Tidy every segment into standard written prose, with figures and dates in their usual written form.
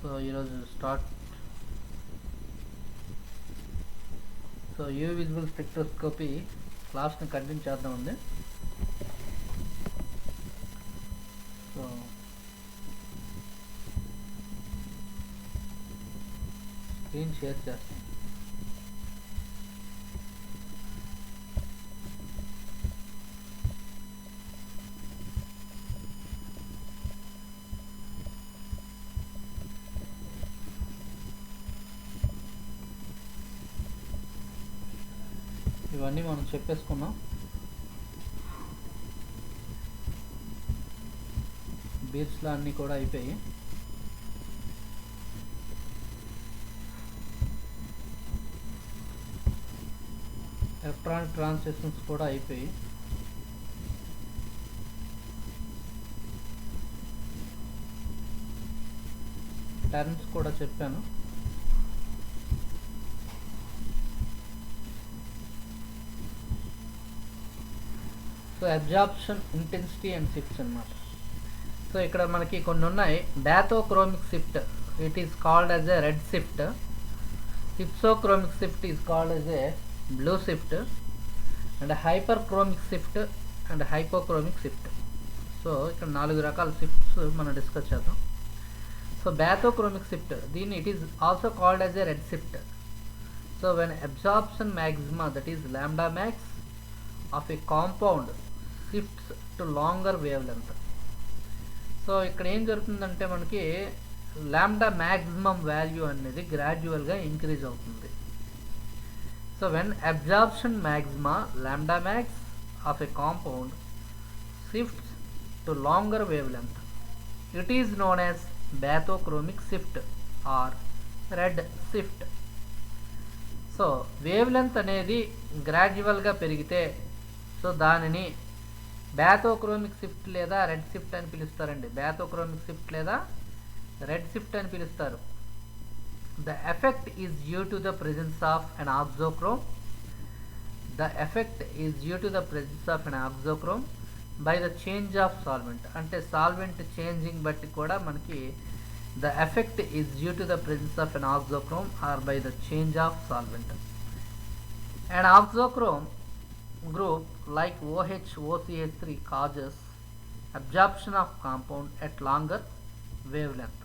So ఈరోజు start. So UV visible spectroscopy క్లాస్ని continue చేద్దామండి. సో స్క్రీన్ షేర్ చేస్తాం. ఇవన్నీ మనం చెప్పేసుకున్నాం. బీట్స్లో అన్నీ కూడా అయిపోయి ఎలక్ట్రానిక్ ట్రాన్సిషన్స్ కూడా అయిపోయి టర్మ్స్ కూడా చెప్పాను. So absorption, intensity and shifts అన్నమాట. సో ఇక్కడ మనకి కొన్ని ఉన్నాయి. Bathochromic shift, it is called as a red shift. Hypsochromic shift is called as a blue shift, and hyperchromic shift and hypochromic shift. So ఇక్కడ 4 రకాల shifts మనం discuss చేద్దాం. So bathochromic shift, దీన్ని it is also called as a red shift. So when absorption maxima, that is lambda max of a compound shifts to longer wave length. So ఇక్కడ ఏం జరుగుతుందంటే మనకి lambda maximum value అనేది గ్రాడ్యువల్గా increase అవుతుంది. So when absorption maxima lambda max of a compound shifts to longer wavelength, it is known as bathochromic shift or red shift. So wavelength అనేది గ్రాడ్యువల్గా పెరిగితే సో దానిని bathochromic shift లేదా red shift అని పిలుస్తారండి. Bathochromic shift లేదా red shift అని పిలుస్తారు. The effect is due to the presence of an auxochrome. The effect is due to the presence of an auxochrome by the change of solvent. అంటే solvent changing బట్టి కూడా మనకి the effect is due to the presence of an auxochrome or by the change of solvent. And auxochrome group like OH OCH3 causes absorption of compound at longer wavelength.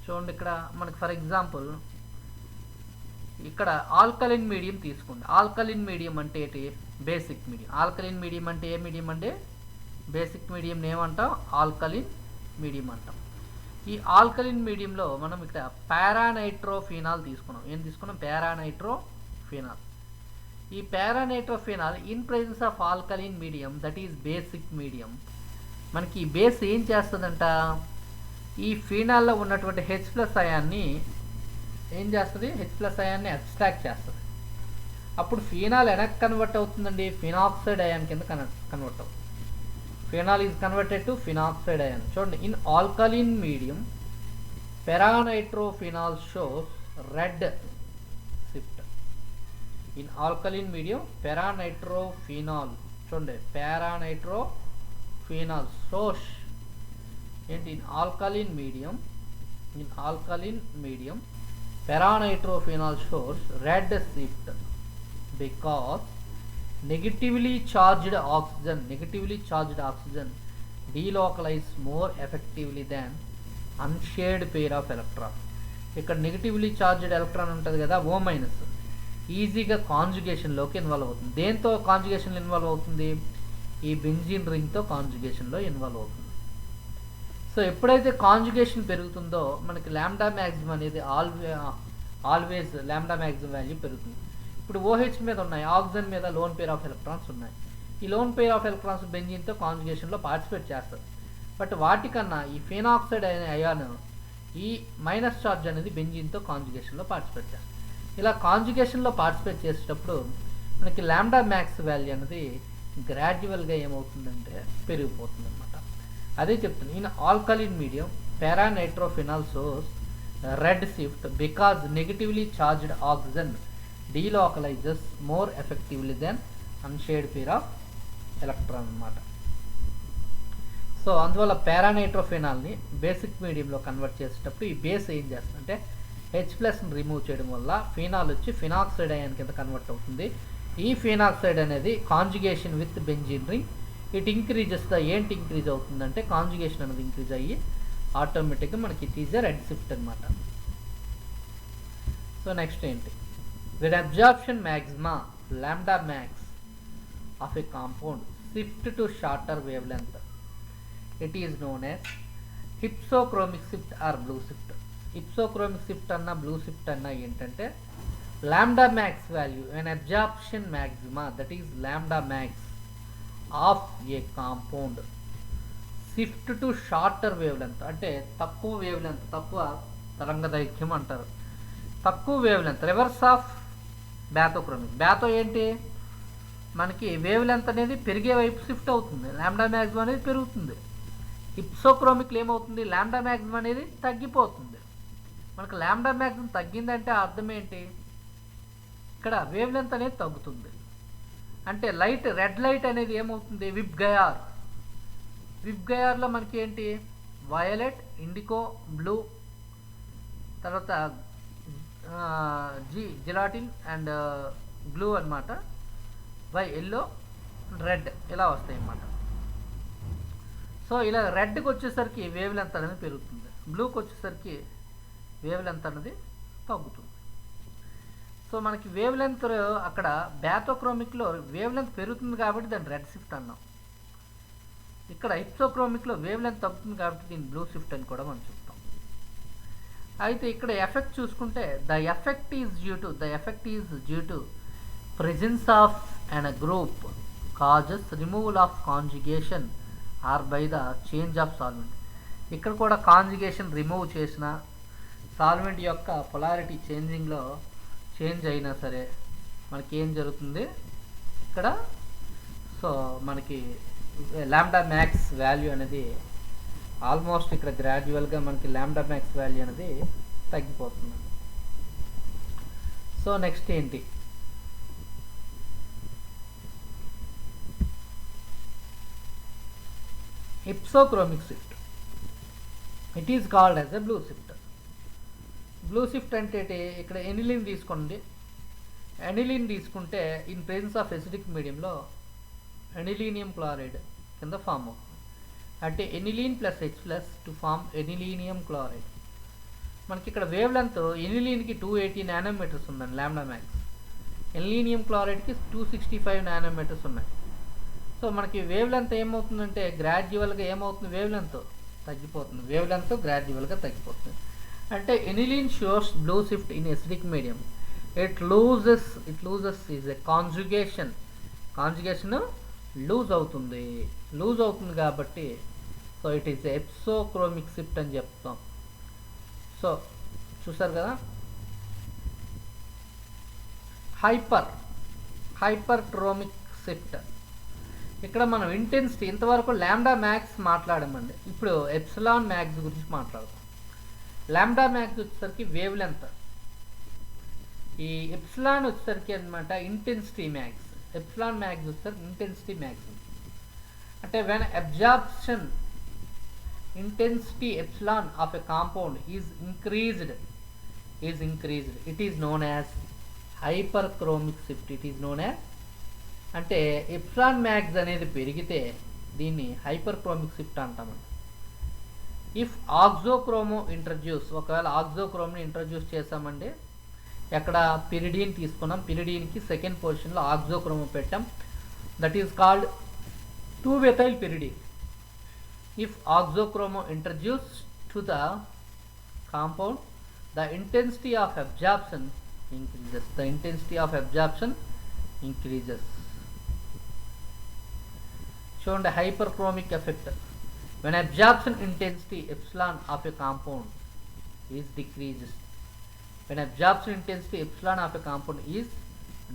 చూడండి ఇక్కడ మనకి for example ఇక్కడ alkaline medium తీసుకోండి. Alkaline medium అంటే ఏంటి? Basic medium. Alkaline medium అంటే ఏ medium అంటే basic medium ఏమంటాం? ఆల్కలిన్ మీడియం అంటాం. ఈ ఆల్కలిన్ మీడియంలో మనం ఇక్కడ పారానైట్రోఫినాల్ తీసుకున్నాం. ఏం తీసుకున్నాం? పారానైట్రోఫినాల్. ఈ paranitrophenol in presence of alkaline medium, that is basic medium, మనకి ఈ బేస్ ఏం చేస్తుందంట? ఈ ఫినాల్లో ఉన్నటువంటి H+ అయాన్ని ఏం చేస్తుంది? H+ అయాన్ని అబ్స్ట్రాక్ట్ చేస్తుంది. అప్పుడు ఫినాల్ ఎనక్ కన్వర్ట్ అవుతుందండి, ఫినాక్సైడ్ అయాన్ కింద కన్వర్ట్ అవుతుంది. Phenol is converted to phenoxide ion. చూడండి, in alkaline medium paranitrophenol shows red shift. In alkaline medium paranitrophenol, చూడండి పారానైట్రోఫినాల్ షోస్ ఏంటి? In alkaline medium paranitrophenol shows red shift because negatively charged oxygen delocalize more effectively than unshaded pair of electron. ఇక్కడ negatively charged electron ఉంటుంది కదా, O-, ఈజీగా కాంజుగేషన్లోకి involve అవుతుంది. దేంతో కాంజుగేషన్లో involve అవుతుంది? ఈ బెంజీన్ రింగ్తో కాంజుగేషన్లో ఇన్వాల్వ్ అవుతుంది. సో ఎప్పుడైతే కాంజుగేషన్ పెరుగుతుందో మనకి లాంబ్డా మ్యాక్సిమం అనేది ఆల్వేస్ లాంబ్డా మ్యాక్సిమం వాల్యూ పెరుగుతుంది. ఇప్పుడు OH మీద ఉన్నాయి, ఆక్సిజన్ మీద లోన్ పేర్ ఆఫ్ ఎలక్ట్రాన్స్ ఉన్నాయి. ఈ లోన్ పేర్ ఆఫ్ ఎలక్ట్రాన్స్ బెంజీన్తో కాంజుగేషన్లో పార్టిసిపేట్ చేస్తారు. బట్ వాటికన్నా ఈ ఫినాక్సైడ్ అనే అయాన్ ఈ మైనస్ ఛార్జ్ అనేది బెంజీన్తో కాంజుగేషన్లో పార్టిసిపేట్ చేస్తారు. ఇలా కాంజుగేషన్లో పార్టిసిపేట్ చేసేటప్పుడు మనకి లాంబ్డా మ్యాక్స్ వాల్యూ అనేది గ్రాడ్యువల్గా ఏమవుతుందంటే పెరిగిపోతుంది అనమాట. అదే చెప్తుంది. ఇన్ ఆల్కలిన్ మీడియం పారానైట్రోఫినాల్ సోర్స్ red shift because negatively charged oxygen delocalizes more effectively than unshaded pair of electron అన్నమాట. సో అందువల్ల పారానైట్రోఫినాల్ని బేసిక్ మీడియంలో కన్వర్ట్ చేసేటప్పుడు ఈ బేస్ ఏం చేస్తుందంటే H+ని రిమూవ్ చేయడం వల్ల ఫినాల్ వచ్చి ఫినాక్సైడ్ అయాన్ కింద కన్వర్ట్ అవుతుంది. ఈ ఫినాక్సైడ్ అనేది conjugation with benzene ring it increases ఏంటి ఇంక్రీజ్ అవుతుందంటే కాంజుగేషన్ అనేది ఇంక్రీజ్ అయ్యి ఆటోమేటిక్గా మనకి ఇట్ ఈజ్ రెడ్ షిఫ్ట్ అనమాట. సో నెక్స్ట్ ఏంటి, with absorption maxima lambda max of a compound shift to shorter wavelength it is known as hypsochromic shift or blue shift. Hypsochromic shift అన్న blue shift అన్న ఏంటంటే lambda max value and absorption maxima that is lambda max of a compound shift to shorter wave length అంటే తక్కువ wave length, తక్కువ తరంగ దైర్ఘ్యం అంటారు. తక్కువ wave length reverse of బ్యాథోక్రోమిక్. బ్యాథో ఏంటి మనకి వేవ్ లెంత్ అనేది పెరిగే వైపు షిఫ్ట్ అవుతుంది, లాంబ్డా మ్యాక్సిమం అనేది పెరుగుతుంది. హిప్సోక్రోమిక్లో ఏమవుతుంది, లాంబ్డా మ్యాక్సిమం అనేది తగ్గిపోతుంది. మనకు లాంబ్డా మ్యాక్సిమం తగ్గిందంటే అర్థం ఏంటి, ఇక్కడ వేవ్ లెంత్ అనేది తగ్గుతుంది. అంటే లైట్ రెడ్ లైట్ అనేది ఏమవుతుంది విప్ గయార్. విప్ గయార్లో మనకి ఏంటి వయలెట్, ఇండికో, బ్లూ, తర్వాత జిలాటిన్ అండ్ బ్లూ అనమాట, ఎల్లో, రెడ్ ఇలా వస్తాయి అన్నమాట. సో ఇలా రెడ్కి వచ్చేసరికి వేవ్ లెంత్ అనేది పెరుగుతుంది, బ్లూకి వచ్చేసరికి వేవ్ లెంత్ అనేది తగ్గుతుంది. సో మనకి వేవ్ లెంత్ అక్కడ బ్యాథోక్రోమిక్లో వేవ్ లెంత్ పెరుగుతుంది కాబట్టి దాన్ని రెడ్ షిఫ్ట్ అన్నాం. ఇక్కడ హిప్సోక్రోమిక్లో వేవ్ లెంత్ తగ్గుతుంది కాబట్టి దీన్ని బ్లూ షిఫ్ట్ అని కూడా మనం చెప్తాం. అయితే ఇక్కడ ఎఫెక్ట్ చూసుకుంటే the effect is due to presence of an a group causes removal of conjugation or by the change of solvent. ఇక్కడ కూడా కాంజుగేషన్ రిమూవ్ చేసిన సాల్వెంట్ యొక్క పొలారిటీ చేంజింగ్లో చేంజ్ అయినా సరే మనకి ఏం జరుగుతుంది ఇక్కడ, సో మనకి లాంబ్డా మ్యాక్స్ వాల్యూ అనేది ఆల్మోస్ట్ ఇక్కడ గ్రాడ్యువల్గా మనకి లాంబ్డా మ్యాక్స్ వాల్యూ అనేది తగ్గిపోతుంది. సో నెక్స్ట్ ఏంటి, hypsochromic shift it is called as a blue shift. Blue shift అంటే ఇక్కడ ఎనిలిన్ తీసుకోండి. ఎనిలిన్ తీసుకుంటే ఇన్ ప్రెజెన్స్ ఆఫ్ ఎసిడిక్ మీడియంలో ఎనిలీనియం క్లోరైడ్ కింద ఫామ్ అవుతుంది. అంటే aniline plus H+ to form anilinium chloride. మనకి ఇక్కడ వేవ్ లెంత్ ఎనిలీన్కి 280 నానోమీటర్స్ ఉందండి లాంబ్డా మ్యాక్స్, ఎనిలీనియం క్లోరైడ్కి 265 నానోమీటర్స్ ఉన్నాయి. సో మనకి వేవ్ లెంత్ ఏమవుతుందంటే గ్రాడ్యువల్గా ఏమవుతుంది, వేవ్ లెంత్ తగ్గిపోతుంది, వేవ్ లెంత్ గ్రాడ్యువల్గా తగ్గిపోతుంది. అంటే aniline shows blue shift in acidic medium. It loses is a conjugation lose అవుతుంది కాబట్టి so it is hypsochromic shift అని చెప్తాం. సో చూసారు కదా, హైపర్ట్రోమిక్ షిఫ్ట్. ఇక్కడ మనం ఇంటెన్సిటీ ఇంతవరకు లాంబ్డా మ్యాక్స్ మాట్లాడామండి, ఇప్పుడు ఎప్సిలాన్ మ్యాక్స్ గురించి మాట్లాడతాం. లాంబ్డా మ్యాక్స్ వచ్చేసరికి వేవ్ లెంత్, ఈ ఎప్సిలాన్ వచ్చేసరికి అనమాట ఇంటెన్సిటీ మ్యాక్స్. ఎప్సిలాన్ మ్యాక్స్ వచ్చేసరికి ఇంటెన్సిటీ మ్యాక్స్. అంటే when absorption intensity epsilon of a compound is increased, it is known as hyperchromic shift. It is known as అంటే epsilon max అనేది పెరిగితే దీన్ని హైపర్క్రోమిక్ షిఫ్ట్ అంటామండి. ఇఫ్ ఆక్సోక్రోమో ఇంట్రడ్యూస్, ఒకవేళ ఆక్సోక్రోమ్ని ఇంట్రడ్యూస్ చేసామండి, ఎక్కడ పిరిడిన్ తీసుకున్నాం, పిరిడిన్కి సెకండ్ పొజిషన్లో ఆక్సోక్రోమో పెట్టాం, that is called 2-methyl pyridine. If oxochromo introduced to the compound, the intensity of absorption increases. Shown the hyperchromic effect. When absorption intensity epsilon of a compound is decreases, when absorption intensity epsilon of a compound is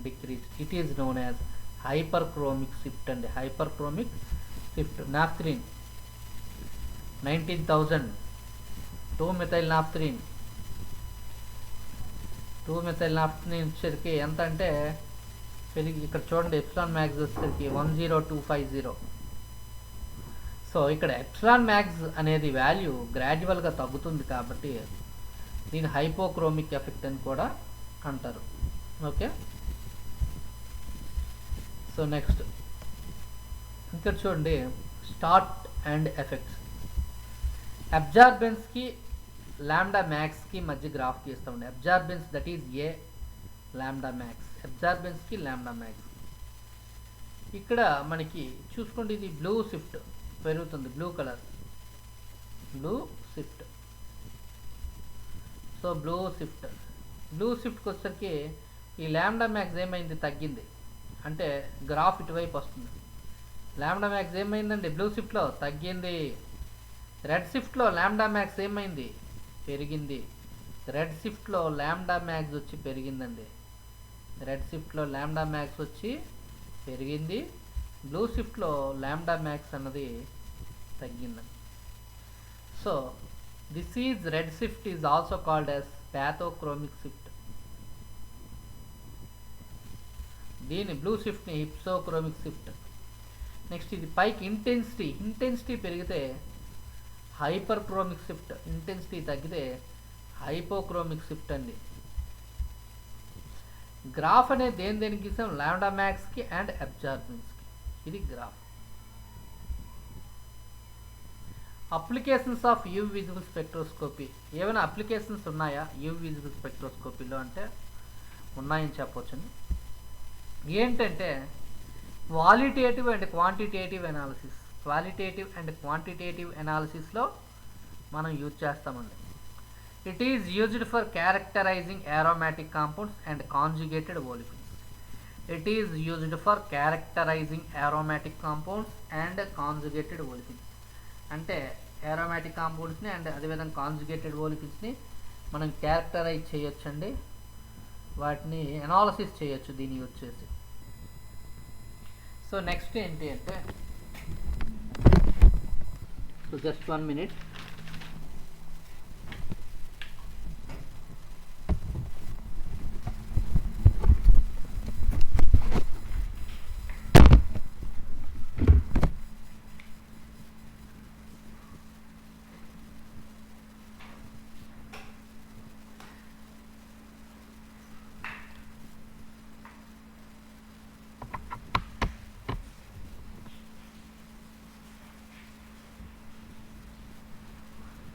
decreased, it is known as hyperchromic shift. And hyperchromic shift. Naphthalene 19,000, 2-methyl naphthalene వచ్చేసరికి ఎంత అంటే పెరిగి ఇక్కడ చూడండి epsilon max వచ్చేసరికి 10250. So ఇక్కడ epsilon max అనేది value గ్రాడ్యువల్గా తగ్గుతుంది కాబట్టి దీని హైపోక్రోమిక్ ఎఫెక్ట్ అని కూడా అంటారు. ఓకే, సో నెక్స్ట్ ఇక్కడ చూడండి, స్టార్ట్ అండ్ ఎఫెక్ట్స్. అబ్జార్బెన్స్కి లాంబ్డా మ్యాక్స్కి మధ్య గ్రాఫ్ గీస్తామండి. Absorbance that is A, lambda max, అబ్జార్బెన్స్కి లాంబ్డా మ్యాక్స్. ఇక్కడ మనకి చూసుకోండి, ఇది బ్లూ షిఫ్ట్ పెరుగుతుంది, blue colour, blue shift. So blue షిఫ్ట్కి వచ్చేసరికి ఈ లాంబ్డా మ్యాక్స్ ఏమైంది, తగ్గింది. అంటే గ్రాఫ్ ఇటువైపు వస్తుంది. లాంబ్డా మ్యాక్స్ ఏమైందండి, బ్లూ షిఫ్ట్లో తగ్గింది. రెడ్ షిఫ్ట్లో లాంబ్డా మ్యాక్స్ ఏమైంది, పెరిగింది. రెడ్ షిఫ్ట్లో లాంబ్డా మ్యాక్స్ వచ్చి పెరిగిందండి. రెడ్ షిఫ్ట్లో లాంబ్డా మ్యాక్స్ వచ్చి పెరిగింది. బ్లూ షిఫ్ట్లో లాంబ్డా మ్యాక్స్ అన్నది తగ్గిందండి. So this is red shift is also called as bathochromic shift. దీని బ్లూ షిఫ్ట్ని హిప్సోక్రోమిక్ షిఫ్ట్. నెక్స్ట్ ఇది పైకి ఇంటెన్సిటీ పెరిగితే హైపర్ క్రోమిక్ షిఫ్ట్, ఇంటెన్సిటీ తగ్గితే హైపోక్రోమిక్ షిఫ్ట్ అండి. గ్రాఫ్ అనేది దేనికి ఇస్తాం, లాంబ్డా మ్యాక్స్కి అండ్ అబ్జార్బెన్స్కి. ఇది graph. Applications of UV visible spectroscopy. ఏమైనా అప్లికేషన్స్ ఉన్నాయా యూవి విజిబుల్ స్పెక్ట్రోస్కోపీలో అంటే ఉన్నాయని చెప్పవచ్చండి. ఏంటంటే qualitative and quantitative analysis. Qualitative and quantitative అనాలిసిస్లో మనం యూజ్ చేస్తామండి. It is used for characterising aromatic compounds and conjugated olefins. It is used for characterizing aromatic compounds and conjugated olefins. అంటే aromatic compoundsని అండ్ అదేవిధంగా కాంజుగేటెడ్ ఓలిఫిన్స్ని మనం characterise చేయొచ్చండి. వాటిని analysis చేయొచ్చు దీని వచ్చేసి. సో నెక్స్ట్ ఏంటి అంటే, సో జస్ట్ 1 minute.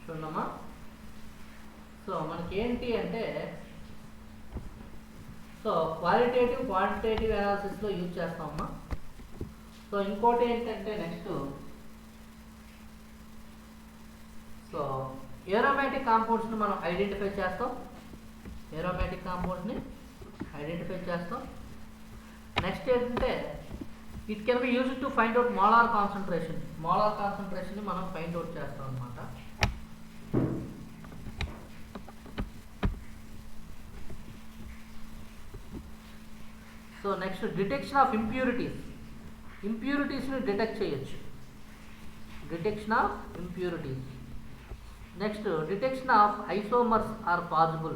చూడమ్మా, సో మనకి ఏంటి అంటే, సో క్వాలిటేటివ్ క్వాంటిటేటివ్ అనాలిసిస్లో యూజ్ చేస్తామమ్మా. సో ఇంకోటి ఏంటంటే నెక్స్ట్, సో ఏరోమాటిక్ కాంపౌండ్స్ని మనం ఐడెంటిఫై చేస్తాం. నెక్స్ట్ ఏంటంటే, it can be used to find out molar కాన్సన్ట్రేషన్ని మనం ఫైండ్ అవుట్ చేస్తాం అన్నమాట. సో నెక్స్ట్ డిటెక్షన్ ఆఫ్ ఇంప్యూరిటీస్ని డిటెక్ట్ చేయొచ్చు. Next detection of isomers are possible.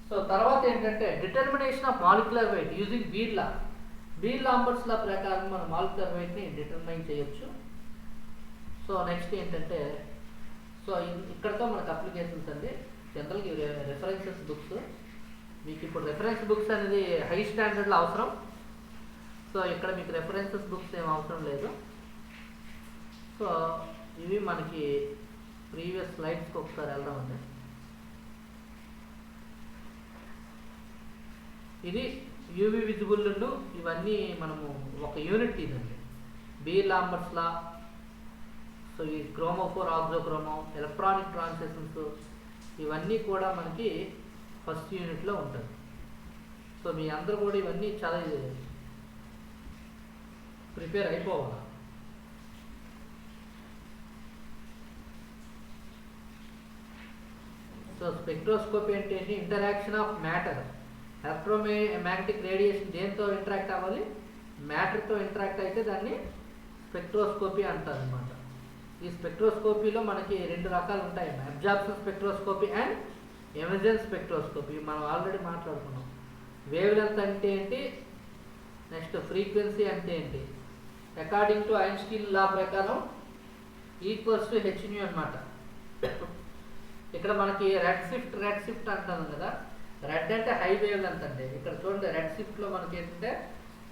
So తర్వాత ఏంటంటే, determination of molecular weight using Beer Lambert's law ప్రకారం మనం మాలిక్యులర్ వెయిట్ని డిటర్మైన్ చేయొచ్చు. సో నెక్స్ట్ ఏంటంటే, సో ఇక్కడతో మనకు అప్లికేషన్స్ అండి. జనరల్గా రెఫరెన్సెస్ బుక్స్, మీకు ఇప్పుడు రెఫరెన్స్ బుక్స్ అనేది హై స్టాండర్డ్లో అవసరం. సో ఇక్కడ మీకు రెఫరెన్సెస్ బుక్స్ ఏం అవసరం లేదు. సో ఇవి మనకి ప్రీవియస్ స్లైడ్స్కి ఒకసారి వెళ్దామండి. ఇది యూవి విజిబుల్, ఇవన్నీ మనము ఒక యూనిట్ ఇదండి. బీర్-లాంబర్ట్స్ లా, సో ఈ క్రోమోఫోర్ ఆక్సోక్రోమో, ఎలక్ట్రానిక్ ట్రాన్సిషన్స్, ఇవన్నీ కూడా మనకి ఫస్ట్ యూనిట్లో ఉంటుంది. సో మీ అందరూ కూడా ఇవన్నీ చాలా ప్రిపేర్ అయిపోవాలి. సో స్పెక్ట్రోస్కోపీ అంటే interaction of matter. Electromagnetic radiation దేంతో ఇంటరాక్ట్ అవ్వాలి, మ్యాటర్తో ఇంటరాక్ట్ అయితే దాన్ని స్పెక్ట్రోస్కోపీ అంటారు అనమాట. ఈ స్పెక్ట్రోస్కోపీలో మనకి 2 రకాలు ఉంటాయి, absorption spectroscopy and emission spectroscopy. మనం ఆల్రెడీ మాట్లాడుకున్నాం. వేవ్ లెంత్ అంటే ఏంటి, నెక్స్ట్ ఫ్రీక్వెన్సీ అంటే ఏంటి? అకార్డింగ్ టు ఐన్స్టీన్ లా ప్రకారం ఈక్వల్స్ టు హెచ్ న్యూ అనమాట. ఇక్కడ మనకి రెడ్ షిఫ్ట్ అంటాను కదా, రెడ్ అంటే హై వేవ్ లెంత్ అండి. ఇక్కడ చూడండి రెడ్ షిఫ్ట్లో మనకి ఏంటంటే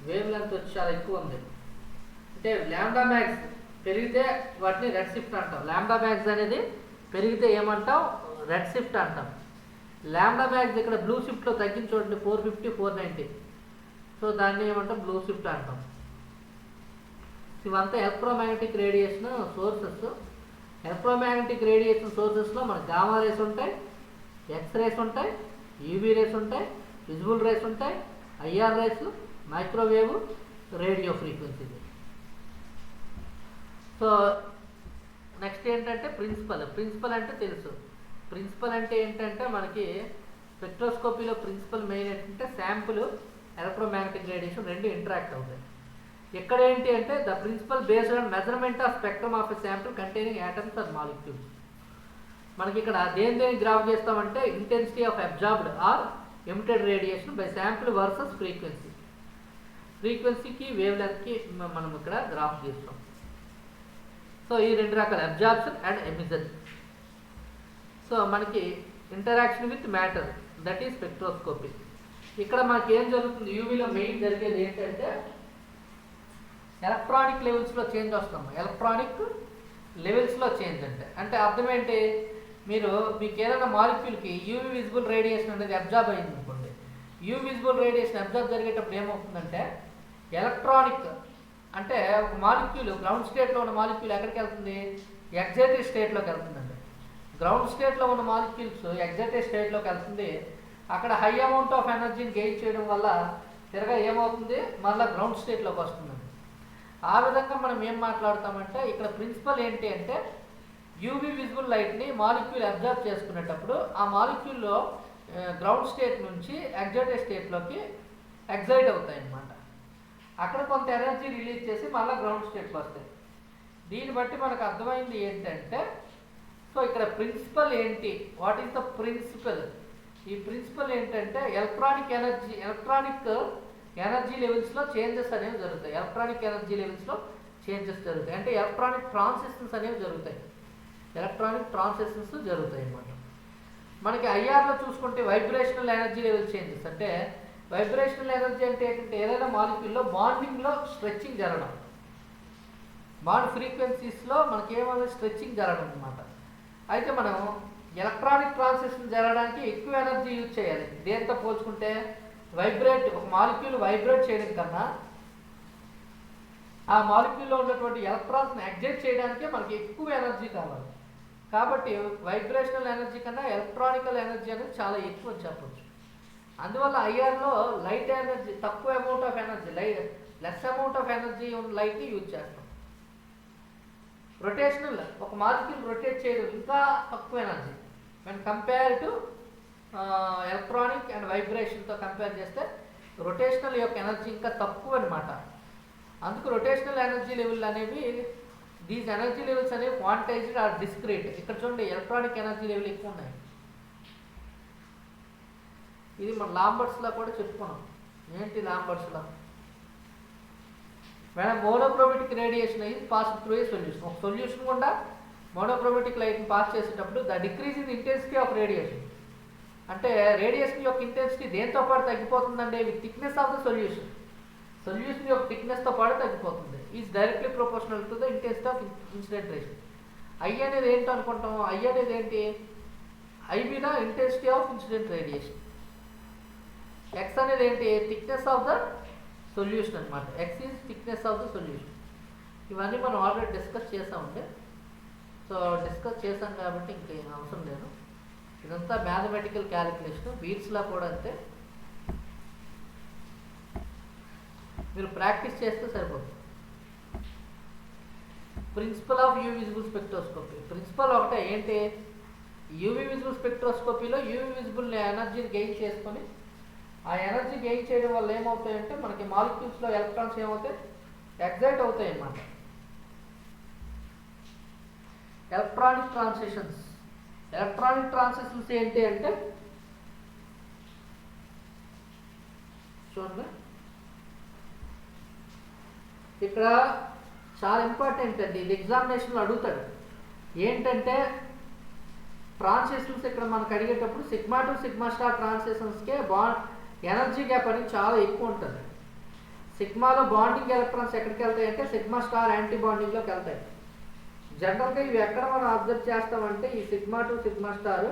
వేవ్ లెంత్ వచ్చి చాలా ఎక్కువ ఉంది. అంటే ల్యాండా మ్యాక్స్ పెరిగితే వాటిని రెడ్ షిఫ్ట్ అంటాం. ల్యాండా మ్యాక్స్ అనేది పెరిగితే ఏమంటాం? రెడ్ షిఫ్ట్ అంటాం. ల్యాండా మ్యాక్స్ ఇక్కడ బ్లూ షిఫ్ట్లో తగ్గించి చూడండి 450, 490. సో దాన్ని ఏమంటాం? బ్లూ షిఫ్ట్ అంటాం. ఇవంతా electromagnetic radiation sources. Electromagnetic radiation సోర్సెస్లో మనకు గామా రేస్ ఉంటాయి, ఎక్స్ రేస్ ఉంటాయి, యూవీ రేస్ ఉంటాయి, విజిబుల్ రేస్ ఉంటాయి, IR rays, microwave, radio frequency. So next ఏంటంటే ప్రిన్సిపల్ అంటే తెలుసు. ప్రిన్సిపల్ అంటే ఏంటంటే మనకి స్పెక్ట్రోస్కోపీలో ప్రిన్సిపల్ మెయిన్ ఏంటంటే శాంపుల్, ఎలక్ట్రోమాగ్నెటిక్ రేడియేషన్ రెండు ఇంటరాక్ట్ అవుతాయి. ఇక్కడ ఏంటి అంటే the principle based on measurement of spectrum of a sample containing atoms or molecules. మనకి ఇక్కడ దేని గ్రాఫ్ చేస్తామంటే intensity of absorbed or emitted radiation by sample versus ఫ్రీక్వెన్సీకి వేవ్ లెంత్కి మనం ఇక్కడ గ్రాఫ్ చేస్తాం. సో ఈ రెండు రకాల అబ్జార్ప్షన్ అండ్ ఎమిషన్. సో మనకి interaction with matter, that is spectroscopy. ఇక్కడ మనకి ఏం జరుగుతుంది? యూవీలో మెయిన్ జరిగేది ఏంటంటే ఎలక్ట్రానిక్ లెవెల్స్లో చేంజ్ వస్తాము. ఎలక్ట్రానిక్ లెవెల్స్లో చేంజ్ అంటే అర్థం ఏంటి? మీకు ఏదైనా మాలిక్యూల్కి యూవీ విజిబుల్ రేడియేషన్ అనేది అబ్జార్బ్ అయింది అనుకోండి. యూవీ విజిబుల్ రేడియేషన్ అబ్జార్బ్ జరిగేటప్పుడు ఏమవుతుందంటే ఎలక్ట్రానిక్ అంటే ఒక మాలిక్యూల్ గ్రౌండ్ స్టేట్లో ఉన్న మాలిక్యూల్ ఎక్కడికి వెళ్తుంది? ఎగ్జైటెడ్ స్టేట్లోకి వెళ్తుందండి. గ్రౌండ్ స్టేట్లో ఉన్న మాలిక్యూల్స్ ఎగ్జైటెడ్ స్టేట్లోకి వెళ్తుంది. అక్కడ హై అమౌంట్ ఆఫ్ ఎనర్జీని గెయిన్ చేయడం వల్ల తిరగా ఏమవుతుంది? మళ్ళీ గ్రౌండ్ స్టేట్లోకి వస్తుందండి. ఆ విధంగా మనం ఏం మాట్లాడతామంటే ఇక్కడ ప్రిన్సిపల్ ఏంటి అంటే యూవీ విజిబుల్ లైట్ని మాలిక్యూల్ అబ్జర్వ్ చేసుకునేటప్పుడు ఆ మాలిక్యూల్లో గ్రౌండ్ స్టేట్ నుంచి ఎగ్జైటెడ్ స్టేట్లోకి ఎగ్జైట్ అవుతాయి అన్నమాట. అక్కడ కొంత ఎనర్జీ రిలీజ్ చేసి మళ్ళీ గ్రౌండ్ స్టేట్కి వస్తాయి. దీన్ని బట్టి మనకు అర్థమైంది ఏంటంటే సో ఇక్కడ ప్రిన్సిపల్ ఏంటి? What is the principle? ఈ ప్రిన్సిపల్ ఏంటంటే ఎలక్ట్రానిక్ ఎనర్జీ లెవెల్స్లో చేంజెస్ అనేవి జరుగుతాయి. ఎలక్ట్రానిక్ ఎనర్జీ లెవెల్స్లో చేంజెస్ జరుగుతాయి అంటే ఎలక్ట్రానిక్ ట్రాన్సిషన్స్ అనేవి జరుగుతాయి. అన్నమాట. మనకి ఐఆర్లో చూసుకుంటే వైబ్రేషనల్ ఎనర్జీ లెవెల్ చేంజెస్ అంటే వైబ్రేషనల్ ఎనర్జీ అంటే ఏంటంటే ఏదైనా మాలిక్యూల్లో బాండింగ్లో స్ట్రెచ్చింగ్ జరగడం, బాండ్ ఫ్రీక్వెన్సీస్లో మనకి ఏమైనా స్ట్రెచ్చింగ్ జరగడం అనమాట. అయితే మనం ఎలక్ట్రానిక్ ట్రాన్సిషన్ జరగడానికి ఎక్కువ ఎనర్జీ యూజ్ చేయాలి. దేంతో పోల్చుకుంటే ఒక మాలిక్యూల్ వైబ్రేట్ చేయడం కన్నా ఆ మాలిక్యూల్లో ఉన్నటువంటి ఎలక్ట్రాన్స్ని ఎగ్జైట్ చేయడానికే మనకి ఎక్కువ ఎనర్జీ కావాలి. కాబట్టి వైబ్రేషనల్ ఎనర్జీ కన్నా ఎలక్ట్రానికల్ ఎనర్జీ అనేది చాలా ఎక్కువ అని చెప్పచ్చు. అందువల్ల ఐఆర్లో లైట్ ఎనర్జీ తక్కువ amount of energy less amount of energy ఉన్న లైట్ని యూజ్ చేస్తాం. రొటేషనల్ ఒక మాలిక్యూల్ రొటేట్ చేయడం ఇంకా తక్కువ energy when compare to electronic and వైబ్రేషన్తో కంపేర్ చేస్తే రొటేషనల్ యొక్క ఎనర్జీ ఇంకా తక్కువ అనమాట. అందుకు రొటేషనల్ ఎనర్జీ లెవెల్ అనేవి దీస్ ఎనర్జీ లెవెల్స్ అనేవి క్వాంటైజ్డ్ ఆర్ డిస్క్రీట్. ఇక్కడ చూడండి ఎలక్ట్రానిక్ ఎనర్జీ లెవెల్ ఎక్కువ ఉన్నాయి. ఇది మన లాంబర్ట్స్లో కూడా చెప్పుకున్నాం. ఏంటి లాంబర్ట్స్లో? మేడం మోనోక్రోమెటిక్ రేడియేషన్ అయ్యి పాస్ త్రూ ఏ సొల్యూషన్. ఒక సొల్యూషన్ కూడా మోనోక్రోమెటిక్ లైట్ని పాస్ చేసేటప్పుడు the decrease in intensity of radiation అంటే రేడియేషన్ యొక్క ఇంటెన్సిటీ దేంతో పాటు తగ్గిపోతుందంటే with thickness of the solution యొక్క థిక్నెస్తో పాటు తగ్గిపోతుంది. Is directly proportional to the intensity of incident radiation. I అనేది ఏంటో అనుకుంటాం? ఐ అనేది ఏంటి? ఐ మీద intensity of incident radiation. X అనేది ఏంటి? థిక్నెస్ ఆఫ్ ద సొల్యూషన్ అనమాట. X is thickness of the solution. ఇవన్నీ మనం ఆల్రెడీ డిస్కస్ చేసామండి. సో డిస్కస్ చేసాం కాబట్టి ఇంకేం అవసరం లేదు. ఇదంతా మ్యాథమెటికల్ క్యాలిక్యులేషన్. బీట్స్లో కూడా అంతే, మీరు ప్రాక్టీస్ చేస్తే సరిపోతుంది. Principle of UV visible spectroscopy. Principle ఒకటే ఏంటి? యూవీ విజిబుల్ స్పెక్ట్రోస్కోపీలో యూవీ విజిబుల్ ఎనర్జీని గెయిన్ చేసుకొని ఆ ఎనర్జీ గెయిన్ చేయడం వల్ల ఏమవుతాయంటే మనకి మాలిక్యూల్స్లో ఎలక్ట్రాన్స్ ఏమవుతాయి? ఎగ్జైట్ అవుతాయి అన్నమాట. ఎలక్ట్రానిక్ ట్రాన్సిషన్స్ ఏంటి అంటే చూడండి ఇక్కడ చాలా ఇంపార్టెంట్ అండి, ఇది ఎగ్జామినేషన్లో అడుగుతాడు. ఏంటంటే ట్రాన్సిషన్స్ ఇక్కడ మనకు అడిగేటప్పుడు సిగ్మా టు సిగ్మా స్టార్ ట్రాన్సిషన్స్కే ఎనర్జీ గ్యాప్ అనేది చాలా ఎక్కువ ఉంటుంది. సిగ్మాలో బాండింగ్ ఎలక్ట్రాన్స్ ఎక్కడికి వెళ్తాయి అంటే సిగ్మా స్టార్ యాంటీ బాండింగ్లోకి వెళ్తాయి. జనరల్గా ఇవి ఎక్కడ మనం అబ్జర్వ్ చేస్తామంటే ఈ సిగ్మా టు సిగ్మా స్టార్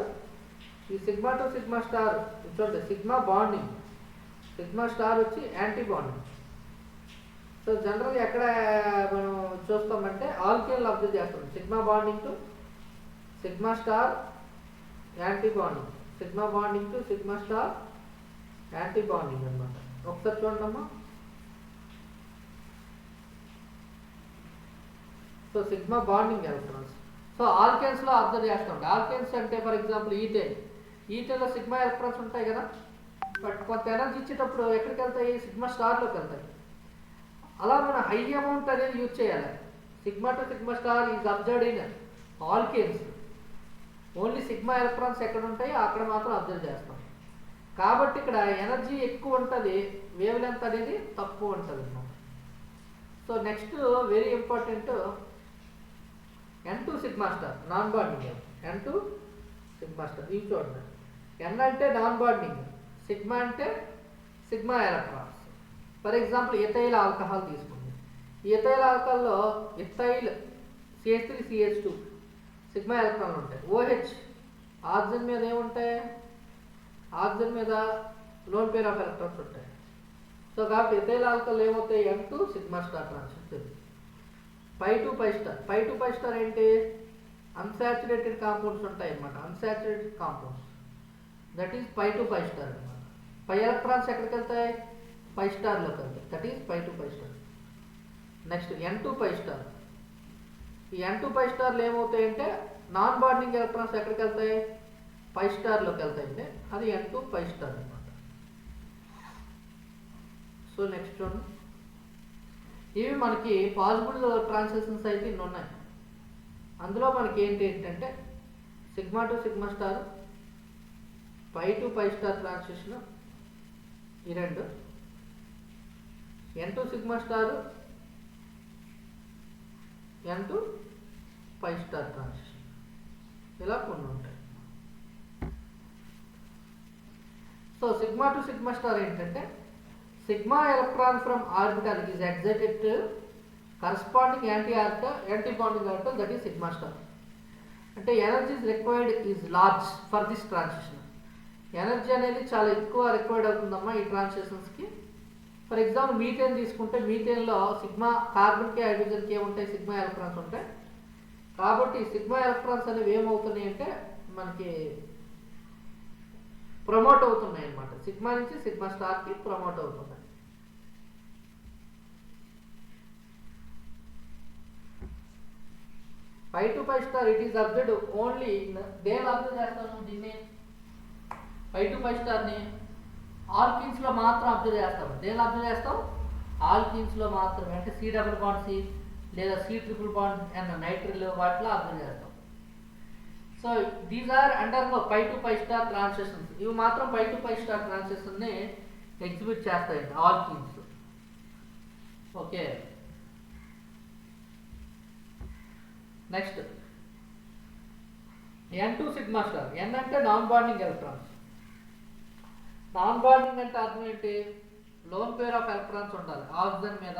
చూడండి, సిగ్మా బాండింగ్, సిగ్మా స్టార్ వచ్చి యాంటీ బాండింగ్. సో జనరల్గా ఎక్కడ మనం చూస్తామంటే ఆల్కేన్లు అబ్జర్వ్ చేస్తాం, sigma bonding to sigma star anti bonding, sigma bonding to sigma star anti bonding అనమాట. ఒకసారి చూడండి అమ్మా. So sigma bonding electrons. So ఆల్కేన్స్లో అబ్జర్వ్ చేస్తాం. ఆల్కేన్స్ అంటే ఫర్ ఎగ్జాంపుల్ ఈథేన్లో సిగ్మా ఎలక్ట్రాన్స్ ఉంటాయి కదా, బట్ కొంత ఎనర్జీ ఇచ్చేటప్పుడు ఎక్కడికి వెళ్తాయి, సిగ్మా స్టార్లోకి వెళ్తాయి. అలా మనం హై అమౌంట్ అనేది యూజ్ చేయాలి. Sigma to sigma star is observed in alkanes. Only sigma electrons ఎక్కడ ఉంటాయో అక్కడ మాత్రం అబ్జర్వ్ చేస్తాం. కాబట్టి ఇక్కడ ఎనర్జీ ఎక్కువ ఉంటుంది, వేవ్ లెంత్ అనేది తక్కువ ఉంటుంది అన్నమాట. So next very important N2 sigma star non bonding. N2 sigma star ఇవి చూడండి. N అంటే నాన్ బాండింగ్, సిగ్మా అంటే sigma electrons. For example ethyl alcohol తీసుకుంది. ఈ ఇథైల్ ఆల్కహాల్లో ఇథైల్ CH3CH2 సిగ్మా ఎలక్ట్రాన్లు ఉంటాయి. OH ఆక్సిజన్ మీద ఏముంటాయి, ఆక్సిజన్ మీద లోన్ పేర్ ఆఫ్ ఎలక్ట్రాన్స్ ఉంటాయి. సో కాబట్టి ఇథైల్ ఆల్కహాల్ ఏమవుతాయి, N2 sigma star transition. Pi to pi star ఏంటి, అన్సాచురేటెడ్ కాంపౌండ్స్ ఉంటాయి అన్నమాట. Unsaturated compounds that is pi to pi star అనమాట. పై ఎలక్ట్రాన్స్ ఎక్కడికి వెళ్తాయి, పై స్టార్లోకి వెళ్తాయి. That is pi to pi star. Next N2 pi star. ఈ N2 పై స్టార్లు ఏమవుతాయంటే నాన్ బాండింగ్ ఎలక్ట్రాన్స్ ఎక్కడికి వెళ్తాయి, పై స్టార్లోకి వెళ్తాయండి. అది N2 పై స్టార్ అనమాట. సో నెక్స్ట్ చూడండి, ఇవి మనకి పాసిబుల్ ట్రాన్సిషన్స్ అయితే ఇన్ని ఉన్నాయి. అందులో మనకి ఏంటంటే sigma to sigma star, pi to pi star transition ఈ రెండు, N2 sigma star, N2 pi star transition, ఇలా కొన్ని ఉంటాయి. So sigma to sigma star ఏంటంటే sigma electron from orbital is excited to corresponding anti-bonding orbital, that is sigma star. అంటే energy required is large for this transition. Energy అనేది చాలా ఎక్కువ required అవుతుందమ్మా ఈ ట్రాన్సిషన్స్కి. ఫర్ ఎగ్జాంపుల్ మీథేన్ తీసుకుంటే మీథేన్లో sigma కార్బన్కి హైడ్రోజన్కి ఏముంటాయి, sigma electrons ఉంటాయి. కాబట్టి సిగ్మా ఎలక్ట్రాన్స్ అనేవి ఏమవుతున్నాయి అంటే మనకి ప్రమోట్ అవుతున్నాయి అన్నమాట. సిగ్మా నుంచి సిగ్మా స్టార్కి ప్రమోట్ అవుతున్నాయి. Pi to pi star it is observed only దేని అబ్జర్వ్ చేస్తాను, దీన్ని పై టు పై స్టార్ని ఆల్కీన్స్లో మాత్రం అబ్జర్వ్ చేస్తాం. దేని అబ్జర్వ్ చేస్తాం, ఆల్కీన్స్లో మాత్రమే. అంటే C డబుల్ బాండ్ C లేదా C triple bond and nitrile వాటిలో అబ్జర్వ్ చేస్తాం. So these are under pi to pi star transitions. ఇవి మాత్రం పై టు పై స్టార్ ట్రాన్సిషన్ని ఎగ్జిబిట్ చేస్తాయండి alkenes. Okay, next N2 sigma star. N అంటే non bonding electrons. Non bonding అంటే అర్థం ఏంటి, లోన్ పేర్ ఆఫ్ ఎలక్ట్రాన్స్ ఉండాలి. ఆక్సిజన్ మీద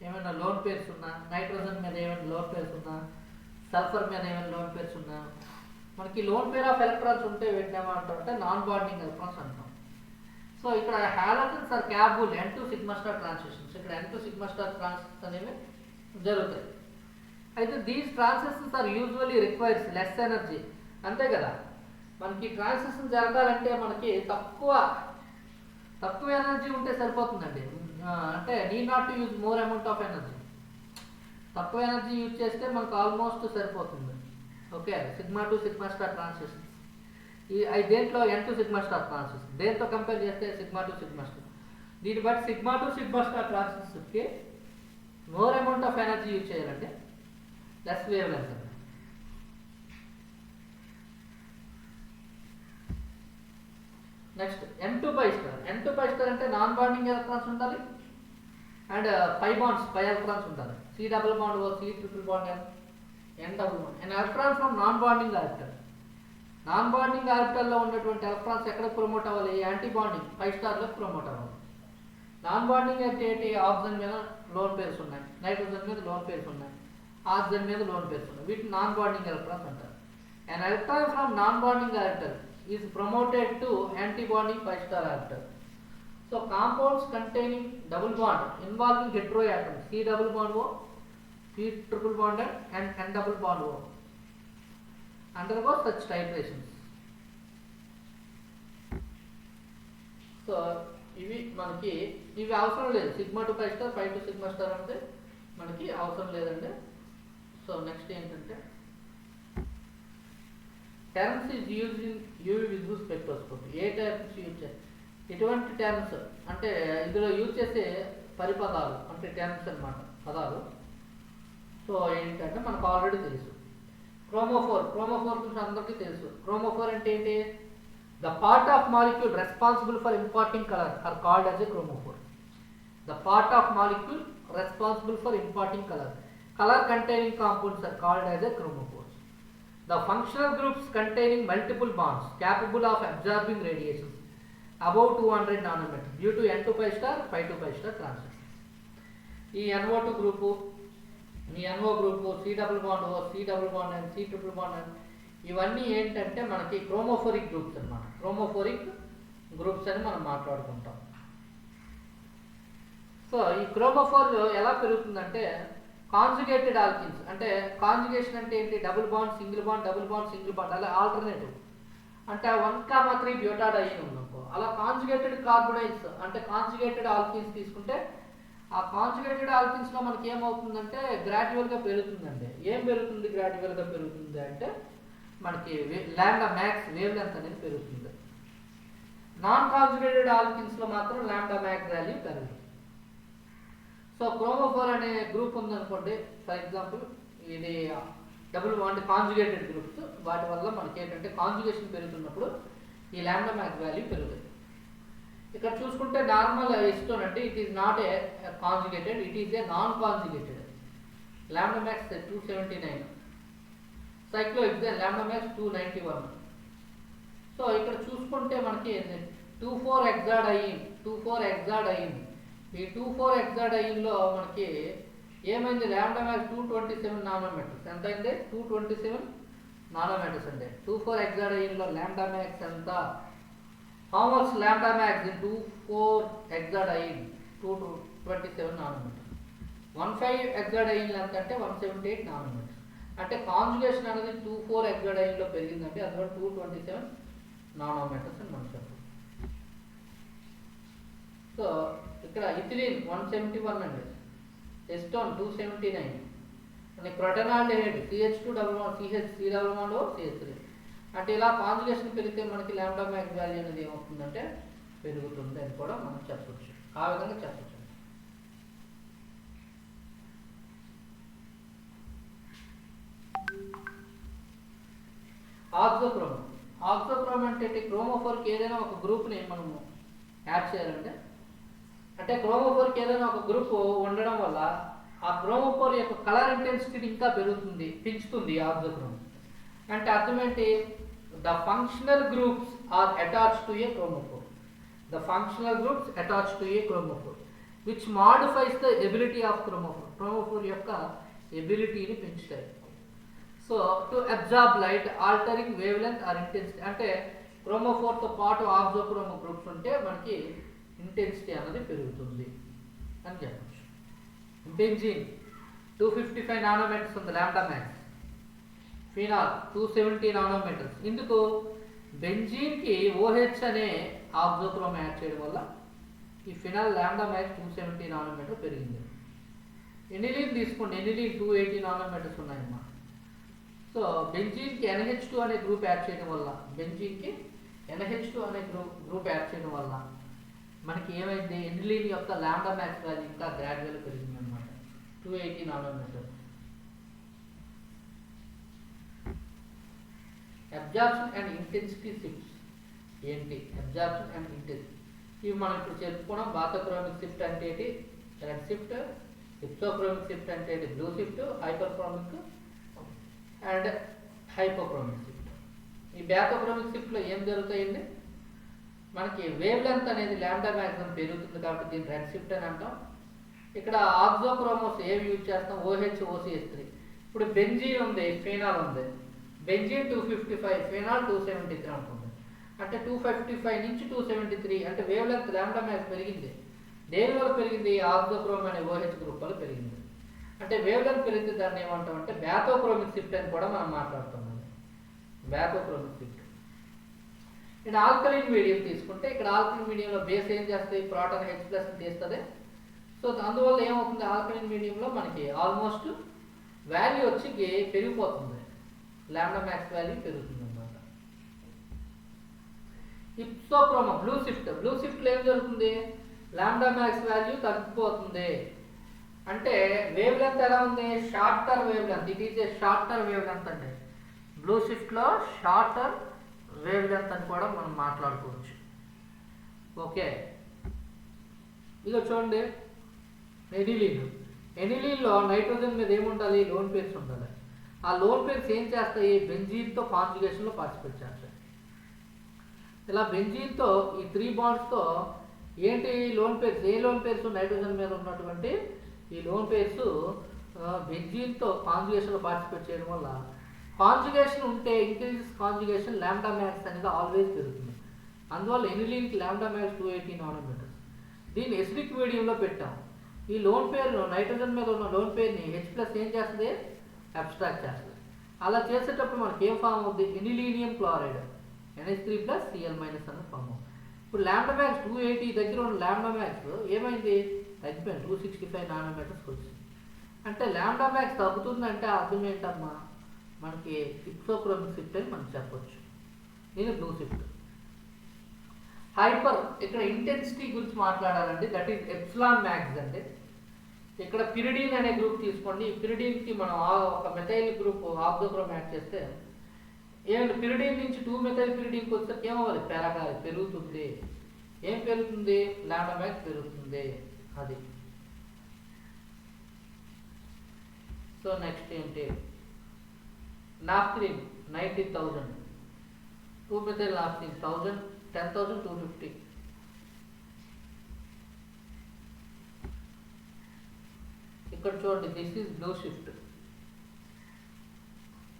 ఏమైనా లోన్ పేర్స్ ఉన్నా, నైట్రోజన్ మీద ఏమైనా లోన్ పేర్స్ ఉన్నా, సల్ఫర్ మీద ఏమైనా లోన్ పేర్స్ ఉన్నా, మనకి లోన్ పేర్ ఆఫ్ ఎలక్ట్రాన్స్ ఉంటే వీటిని ఏమంటాం అంటే నాన్ బాండింగ్ ఎలక్ట్రాన్స్ అంటాం. సో ఇక్కడ halogens are capable N2 sigma star transitions. ఇక్కడ N2 సిగ్మా స్టార్ ట్రాన్సిషన్స్ అనేవి జరుగుతాయి. అయితే these transitions are usually requires less energy. అంతే కదా, మనకి ట్రాన్సిషన్ జరగాలంటే మనకి తక్కువ ఎనర్జీ ఉంటే సరిపోతుందండి. అంటే need not to use more amount of energy. తక్కువ ఎనర్జీ యూజ్ చేస్తే మనకు ఆల్మోస్ట్ సరిపోతుంది. Okay, sigma to sigma star transitions ఈ దేంట్లో N2 సిగ్మా స్టార్ ట్రాన్సిషన్ దేంతో కంపేర్ చేస్తే సిగ్మా టు సిగ్మా స్టార్. దీన్ని బట్టి సిగ్మా టు సిగ్మా స్టార్ ట్రాన్సిషన్కి more amount of energy use చేయాలంటే less wavelength. Next N2 pi star. N2 pi star అంటే non bonding electrons ఉండాలి and pi bonds, pi electrons ఉంటారు. C double bond O, C triple bond N double bond. And electrons from non bonding orbital. Non bonding ఆర్బిటల్లో ఉన్నటువంటి electrons ఎక్కడ promote అవ్వాలి? Anti bonding pi స్టార్లో promote అవ్వాలి. Non bonding అంటే ఏంటి? Oxygen మీద లోన్ పేర్స్ ఉన్నాయి, నైట్రోజన్ మీద లోన్ పేర్స్ ఉన్నాయి, ఆక్సిజన్ మీద లోన్ పేర్స్ ఉన్నాయి. వీటిని నాన్ బాండింగ్ ఎలక్ట్రాన్స్ అంటారు. An electron from non-bonding orbital is promoted to anti-bonding pi star orbital. So compounds containing double bond involving heteroatoms, C double bond O, C triple bond and N double bond O, undergo such titrations. So ఇవి మనకి ఇవి అవసరం లేదు. Sigma to pi star, pi to sigma star అంటే మనకి అవసరం లేదండి. So next ఏంటంటే terms is use in UV visible spectroscopy. ఏ టర్మ్స్ యూజ్ చేయాలి? ఎటువంటి టర్మ్స్ అంటే ఇందులో యూజ్ చేసే పరిపదాలు అంటే టర్మ్స్ అన్నమాట, పదాలు. సో ఏంటంటే మనకు ఆల్రెడీ తెలుసు. క్రోమోఫోర్ గురించి అందరికీ తెలుసు. క్రోమోఫోర్ అంటే ఏంటి? The part of molecule responsible for imparting colour are called as a chromophore. The part of molecule responsible for imparting colour containing compounds are called as a chromophore. The functional groups containing multiple bonds capable of absorbing radiations above 200 nanometers due to N2 pi star, pi 2 pi star transitions. ఈ NO2 group, ఈ NO group, C double bond O, C double bond N, C triple bond N, ఇవన్నీ ఏంటంటే మనకి క్రోమోఫోరిక్ groups అన్నమాట. క్రోమోఫోరిక్ groups అని మనం మాట్లాడుకుంటాం. So ఈ క్రోమోఫోర్ ఎలా పెరుగుతుందంటే కాంజుగేటెడ్ ఆల్కిన్స్, అంటే కాంజుగేషన్ అంటే ఏంటి? Double bond, single bond, double bond, single bond, అలా ఆల్టర్నేటివ్. అంటే 1,3 బ్యూటాడైన్ ఉందనుకో, అలా కాంజుగేటెడ్ కార్బోనైల్స్ అంటే కాంజుగేటెడ్ ఆల్కిన్స్ తీసుకుంటే ఆ కాంజుగేటెడ్ ఆల్కిన్స్లో మనకి ఏమవుతుందంటే గ్రాడ్యువల్గా పెరుగుతుందండి. ఏం పెరుగుతుంది గ్రాడ్యువల్గా పెరుగుతుంది అంటే మనకి లాంబ్డా మ్యాక్స్ వేవ్ లెంత్ అనేది పెరుగుతుంది. నాన్ కాంజుగేటెడ్ ఆల్కిన్స్లో మాత్రం లాంబ్డా మ్యాక్స్ వాల్యూ పెరుగుతుంది. సో క్రోమోఫోర్ అనే గ్రూప్ ఉందనుకోండి, ఫర్ ఎగ్జాంపుల్ ఇది డబుల్ బాండ్ కాంజుగేటెడ్ గ్రూప్స్, వాటి వల్ల మనకి ఏంటంటే కాంజుగేషన్ పెరుగుతున్నప్పుడు ఈ లాంబ్డా మ్యాక్స్ వాల్యూ పెరుగుతుంది. ఇక్కడ చూసుకుంటే నార్మల్ ఎస్టోన్ అంటే it is not a conjugated, it is a non conjugated. Lambda max 279, cyclohexane lambda max 291. So ఇక్కడ చూసుకుంటే మనకి 24 హెక్సాడైన్, ఈ 24 హెక్సాడైన్లో మనకి ఏమైంది? Lambda max 227 nanometres. ఎంత అయింది? 227 నానోమీటర్స్ అండి. 24 హెక్సాడైన్లో లాంబ్డా మ్యాక్స్ ఎంత? How much lambda max in 24 హెక్సాడైన్? 227 nanometres. 15 హెక్సాడైన్లు ఎంత అంటే 178 నానోమీటర్స్. అంటే కాంజుగేషన్ అనేది 24 హెక్సాడైన్లో పెరిగిందంటే అందులో 227 నానోమీటర్స్ అని మనం చెప్పాలి. సో ఇక్కడ ఇథిలీన్ 171 అండి, ఎస్టోన్ 279, అంటే క్రోటనాల్డిహైడ్ CH2 double bond CH, C double bond O, CH3. అంటే ఇలా కాంజుగేషన్ పెరిగితే మనకి లాంబ్డా మ్యాక్స్ వాల్యూ అనేది ఏమవుతుందంటే పెరుగుతుంది అని కూడా మనం చెప్పొచ్చు. ఆ విధంగా చెప్పొచ్చు. ఆక్సోక్రోమ్ అంటే క్రోమోఫోర్కి ఏదైనా ఒక గ్రూప్ని మనము యాడ్ చేయాలంటే, అంటే క్రోమోఫోర్కి ఏదైనా ఒక గ్రూప్ ఉండడం వల్ల ఆ క్రోమోఫోర్ యొక్క కలర్ ఇంటెన్సిటీ ఇంకా పెంచుతుంది ఆక్సోక్రోమ్. అంటే అర్థం ఏంటి? The functional groups are attached to a chromophore. The functional groups attached to a chromophore which modifies the ability of chromophore. Chromophore యొక్క ఎబిలిటీని పెంచుతాయి. So to absorb light altering wavelength or intensity. అంటే క్రోమోఫోర్తో పాటు auxochrome groups ఉంటే మనకి intensity అనేది పెరుగుతుంది అని చెప్పచ్చు. బెంజీన్ 255 నానోమీటర్స్ ఉంది లాంబ్డా మ్యాక్స్. Phenol 270 nanometres. ఇందుకు బెంజీన్కి OH అనే ఆక్సోక్రోమ్ యాడ్ చేయడం వల్ల ఈ ఫినాల్ లాంబ్డా మ్యాక్స్ 270 నానోమీటర్ పెరిగింది. ఎనిలీన్ తీసుకోండి, ఎనిలీన్ 280 నానోమీటర్స్ ఉన్నాయన్నమాట. సో బెంజీన్కి NH2 అనే గ్రూప్ యాడ్ చేయడం వల్ల, బెంజీన్కి NH2 అనే గ్రూప్ యాడ్ చేయడం వల్ల మనకి ఏమైంది? ఎనిలీన్ యొక్క లాంబ్డా మ్యాక్స్ వాల్యూ ఇంకా గ్రాడ్యువల్ పెరిగింది అనమాట, 280 nanometre. Absorption and intensity shifts ఏంటి? అబ్జార్ప్షన్ అండ్ ఇంటెన్సిటీ ఇవి మనం ఇప్పుడు చెప్పుకున్నాం. బాథోక్రోమిక్ షిఫ్ట్ అంటే ఏంటి, రెడ్ షిఫ్ట్, హిప్సోక్రోమిక్ షిఫ్ట్ అంటే blue shift, hyperchromic and hypochromic shift. ఈ బ్యాకోక్రోమిక్ షిఫ్ట్లో ఏం జరుగుతాయండి, మనకి వేవ్ లెంత్ అనేది లాంబ్డా మ్యాక్సిమం పెరుగుతుంది కాబట్టి దీన్ని రెడ్ షిఫ్ట్ అని అంటాం. ఇక్కడ ఆక్సోక్రోమోస్ ఏవి యూజ్ చేస్తాం, OH OCH3. ఇప్పుడు బెంజీన్ ఉంది, ఫినాల్ ఉంది. బెంజీన్ 255, ఫినాల్ 273 ఉంటుంది. అంటే 255 నుంచి 273 అంటే వేవ్ లెంత్ లాంబ్డా మ్యాక్స్ పెరిగింది. దేని వల్ల పెరిగింది, ఆక్సోక్రోమ్ అనే OH గ్రూప్ వల్ల పెరిగింది. అంటే వేవ్ లెంత్ పెరిగితే దాన్ని ఏమంటాం అంటే బ్యాకోక్రోమిక్ షిఫ్ట్ అని కూడా మనం మాట్లాడుతున్నాం. బ్యాకోక్రోమిక్ షిఫ్ట్. ఇక్కడ ఆల్కలైన్ మీడియం తీసుకుంటే ఇక్కడ ఆల్కలైన్ మీడియంలో బేస్ ఏం చేస్తుంది, ప్రోటాన్ H+ తీస్తుంది. సో అందువల్ల ఏమవుతుంది, ఆల్కలైన్ మీడియంలో మనకి ఆల్మోస్ట్ వాల్యూ వచ్చి పెరిగిపోతుంది, లాంబ్డా మ్యాక్స్ వాల్యూ పెరుగుతుంది అన్నమాట. హిప్సోక్రోమా బ్లూ షిఫ్ట్లో ఏం జరుగుతుంది, లాంబ్డా మ్యాక్స్ వాల్యూ తగ్గిపోతుంది. అంటే వేవ్ లెంత్ ఎలా ఉంది, shorter wavelength. It is a shorter wave length అంటే బ్లూ షిఫ్ట్లో షార్టర్ వేవ్ లెంత్ అని కూడా మనం మాట్లాడుకోవచ్చు. ఓకే, ఇక చూడండి ఎనిలీన్లో నైట్రోజన్ మీద ఏముండాలి, లోన్ పేర్స్ ఉండాలి. ఆ లోన్ పేర్స్ ఏం చేస్తాయి, బెంజీన్తో కాంజుగేషన్లో పార్టిసిపేట్ చేస్తాయి. ఇలా బెంజీన్తో ఈ 3 బాండ్స్తో ఏంటి లోన్ పేర్స్, ఏ లోన్ పేర్స్, నైట్రోజన్ మీద ఉన్నటువంటి ఈ లోన్ పేర్స్ బెంజీన్తో కాంజుగేషన్లో పార్టిసిపేట్ చేయడం వల్ల కాంజుగేషన్ ఉంటే ఇంక్రీజెస్ కాంజుగేషన్ లాంబ్డా మ్యాక్స్ అనేది ఆల్వేస్ పెరుగుతుంది. అందువల్ల ఎనిలీన్కి లాంబ్డా మ్యాక్స్ 280 నానోమీటర్స్. దీన్ని ఎసిడిక్ మీడియంలో పెట్టాం. ఈ లోన్ పేర్ను నైట్రోజన్ మీద ఉన్న లోన్ పేర్ని H+ ఏం చేస్తుంది, అబ్స్ట్రాక్ట్ చేస్తుంది. అలా చేసేటప్పుడు మనకి ఏం ఫామ్ అవుతుంది, ఎనిలీనియం క్లోరైడ్ NH3+Cl- అనే ఫామ్ అవుతుంది. ఇప్పుడు లాంబ్డా మ్యాక్స్ 280 దగ్గర ఉన్న లాంబ్డా మ్యాక్స్ ఏమైంది, తగ్గిపోయింది, 265 నానోమీటర్స్కి వచ్చింది. అంటే లాంబ్డా మ్యాక్స్ తగ్గుతుందంటే అర్థం ఏంటమ్మా, మనకి హిప్సోక్రోమిక్ షిఫ్ట్ అని మనం చెప్పొచ్చు. దీని బ్లూ షిఫ్ట్. హైపర్, ఇక్కడ ఇంటెన్సిటీ గురించి మాట్లాడాలండి, దట్ ఈస్ ఎప్సిలాన్ మ్యాక్స్ అండి. ఇక్కడ పిరిడిన్ అనే గ్రూప్ తీసుకోండి. ఈ పిరిడిన్కి మనం ఒక మెథైల్ గ్రూప్ ఆక్సోక్రోమ్ యాడ్ చేస్తే ఏమంటే పిరిడిన్ నుంచి 2-మెథైల్ పిరిడిన్కి వచ్చేసరికి ఏమవ్వాలి, పెరుగుతుంది. ఏం పెరుగుతుంది, లాంబ్డా మ్యాక్స్ పెరుగుతుంది. అది. సో నెక్స్ట్ ఏంటి, నాఫ్థలిన్ 90,000, 2-మెథైల్ నాఫ్థలిన్ 10,250. ఇక్కడ చూడండి, దిస్ ఈజ్ బ్లూ షిఫ్ట్.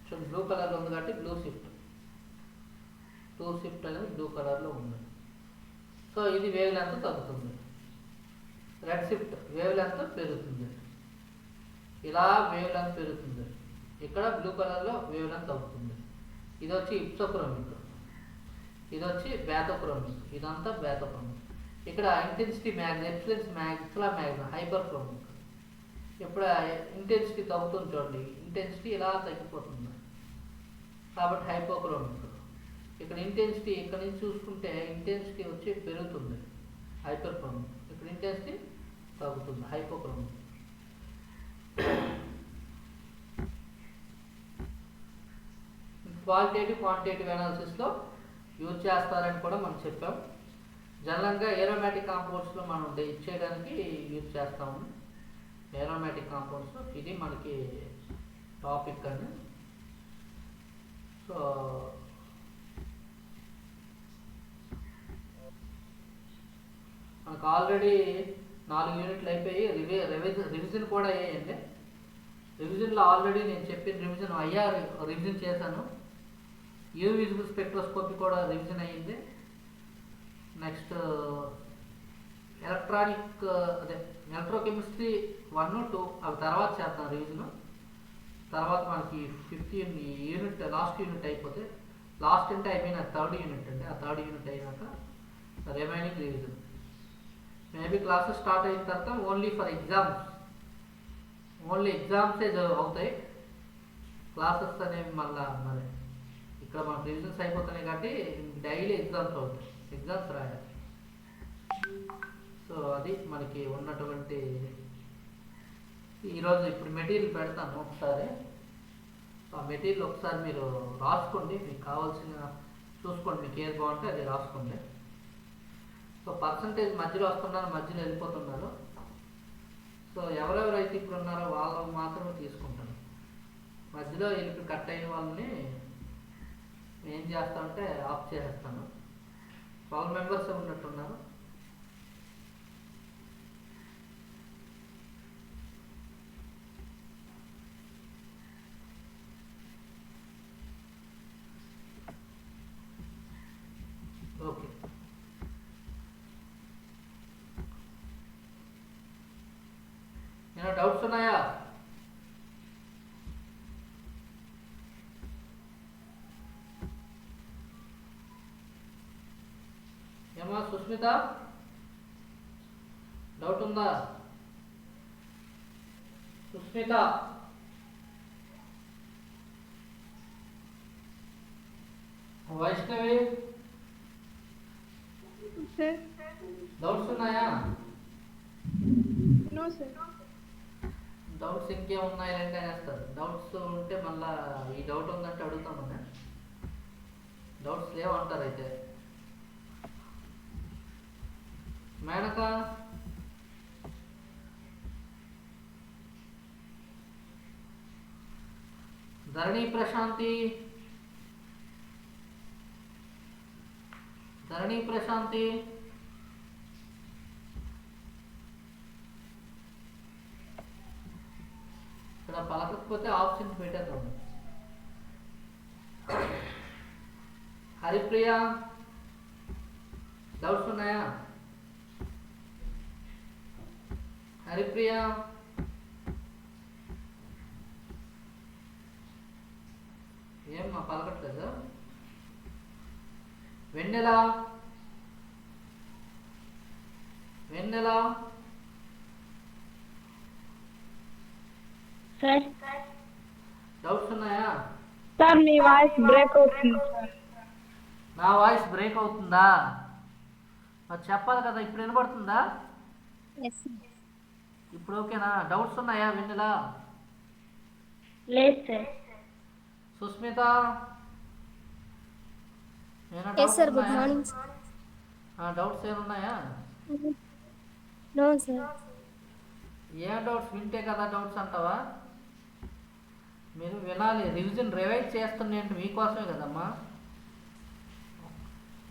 చూడండి బ్లూ కలర్లో ఉంది కాబట్టి బ్లూ షిఫ్ట్. 2 షిఫ్ట్ అనేది బ్లూ కలర్లో ఉంది. సో ఇది వేవ్ లెంత్ తగ్గుతుంది. రెడ్ షిఫ్ట్ వేవ్ లెంత్ పెరుగుతుంది. ఇలా వేవ్ లెంత్ పెరుగుతుంది. ఇక్కడ బ్లూ కలర్లో వేవ్ లెంత్ తగ్గుతుంది. ఇది వచ్చి హిప్సోక్రోమిక్, ఇది వచ్చి బ్యాథోక్రోమిక్, ఇదంతా బ్యాథోక్రోమిక్. ఇక్కడ ఇంటెన్సిటీ మ్యాక్సిమం హైపర్క్రోమిక్. ఇప్పుడు ఇంటెన్సిటీ తగ్గుతుంది చూడండి, ఇంటెన్సిటీ ఇలా తగ్గిపోతుంది కాబట్టి హైపోక్రోమిక్. ఇక్కడ ఇంటెన్సిటీ ఇక్కడ నుంచి చూసుకుంటే ఇంటెన్సిటీ వచ్చి పెరుగుతుంది, హైపర్క్రోమిక్. ఇక్కడ ఇంటెన్సిటీ తగ్గుతుంది, హైపోక్రోమిక్. క్వాంటిటేటివ్ అనాలిసిస్లో యూజ్ చేస్తారని కూడా మనం చెప్పాం. జనరల్గా ఏరోమాటిక్ కాంపౌండ్స్లో మనం ఇచ్చేయడానికి యూజ్ చేస్తాము. ఏరోమాటిక్ కాంపౌండ్స్ ఇది మనకి టాపిక్ అండి. సో మనకు ఆల్రెడీ 4 యూనిట్లు అయిపోయి రివిజన్ కూడా అయ్యాయండి. రివిజన్లో ఆల్రెడీ నేను చెప్పిన రివిజన్ చేశాను. యూవీ విజిబుల్ స్పెక్ట్రోస్కోపీ కూడా రివిజన్ అయ్యింది. నెక్స్ట్ ఎలక్ట్రోకెమిస్ట్రీ 1, 2 అవి తర్వాత చేద్దాం రివిజన్. తర్వాత మనకి 5th యూనిట్ లాస్ట్ యూనిట్ అయిపోతే, లాస్ట్ అంటే అయిపోయిన 3rd యూనిట్ అండి. ఆ 3rd యూనిట్ అయినాక remaining revision. Maybe classes start అయిన తర్వాత ఓన్లీ ఎగ్జామ్సే అవుతాయి. క్లాసెస్ అనేవి మళ్ళీ మరి ఇక్కడ మనకు రివిజన్స్ అయిపోతున్నాయి కాబట్టి డైలీ ఎగ్జామ్స్ అవుతాయి, ఎగ్జామ్స్ రాయాలి. సో అది మనకి ఉన్నటువంటి ఈరోజు. ఇప్పుడు మెటీరియల్ పెడతాను ఒకసారి. ఆ మెటీరియల్ ఒకసారి మీరు రాసుకోండి, మీకు కావాల్సిన చూసుకోండి, మీకు ఏది బాగుంటే అది రాసుకోండి. సో పర్సంటేజ్ మధ్యలో వస్తున్నారు, మధ్యలో వెళ్ళిపోతున్నారు. సో ఎవరెవరైతే ఇప్పుడు ఉన్నారో వాళ్ళు మాత్రమే తీసుకుంటాను. మధ్యలో వీళ్ళకి కట్ అయిన వాళ్ళని ఏం చేస్తామంటే ఆఫ్ చేసేస్తాను. 12 మెంబర్స్ ఉన్నట్టున్నారు. ఓకే, ఏమైనా డౌట్స్ ఉన్నాయా? ఏమా సుస్మిత, డౌట్ ఉందా? సుస్మిత, వైష్ణవి, Sir, డౌట్స్ ఉన్నాయా? no sir. డౌట్స్ ఇంకేమున్నాయి అంటే అనేస్తారు. డౌట్స్ ఉంటే మళ్ళా ఈ డౌట్ ఉందంటే అడుగుతామన్నా. డౌట్స్ లేవంటారు అయితే. మేనక, ధరణి ప్రశాంతి, ధరణి ప్రశాంతి, ఇక్కడ పలకకపోతే ఆప్షన్ పెట్టేద్దాం. హరిప్రియ, డౌట్స్ ఉన్నాయా? హరిప్రియ, ఏమ్మా పలకట్లేదు? వెన్నెల, వెన్నెల, సార్ డౌట్స్ ఉన్నాయా? సార్ మీ వాయిస్ బ్రేక్ అవుతుంది సార్. నా వాయిస్ బ్రేక్ అవుతుందా? మరి చెప్పాలి కదా. ఇప్పుడు వినబడుతుందా? ఇప్పుడు ఓకేనా? డౌట్స్ ఉన్నాయా వెన్నెల? లేదు sir. Susmita, Yes sir, good morning sir. Doubts ఏమున్నాయా? No sir. ఏం డౌట్స్? వింటే కదా డౌట్స్ అంటావా? మీరు వినాలి. రివైజ్ చేస్తున్నాయంటే మీకోసమే కదమ్మా.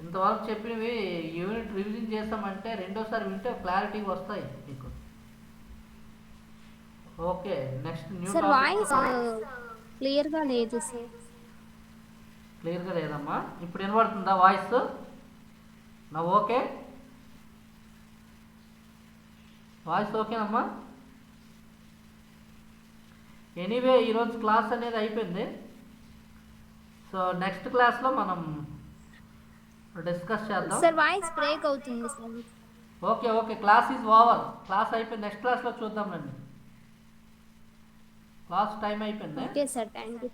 ఇంతవరకు చెప్పినవి యూనిట్ రివిజన్ చేస్తామంటే రెండోసారి వింటే క్లారిటీ వస్తాయి మీకు. Okay, next new Sir voice clear గా లేదు sir. క్లియర్గా లేదమ్మా. ఇప్పుడు వినబడుతుందా వాయిస్? నా ఓకే, వాయిస్ ఓకేనమ్మా. ఎనీవే ఈరోజు క్లాస్ అనేది అయిపోయింది. సో నెక్స్ట్ క్లాస్లో మనం డిస్కస్ చేద్దాం. Sir voice break అవుతుంది sir. Okay okay, class is over. Class అయిపోయింది. నెక్స్ట్ క్లాస్లో చూద్దాం రండి. క్లాస్ టైం అయిపోయింది. Okay sir, thank you.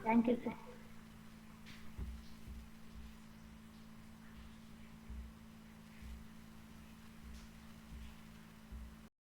Thank you sir.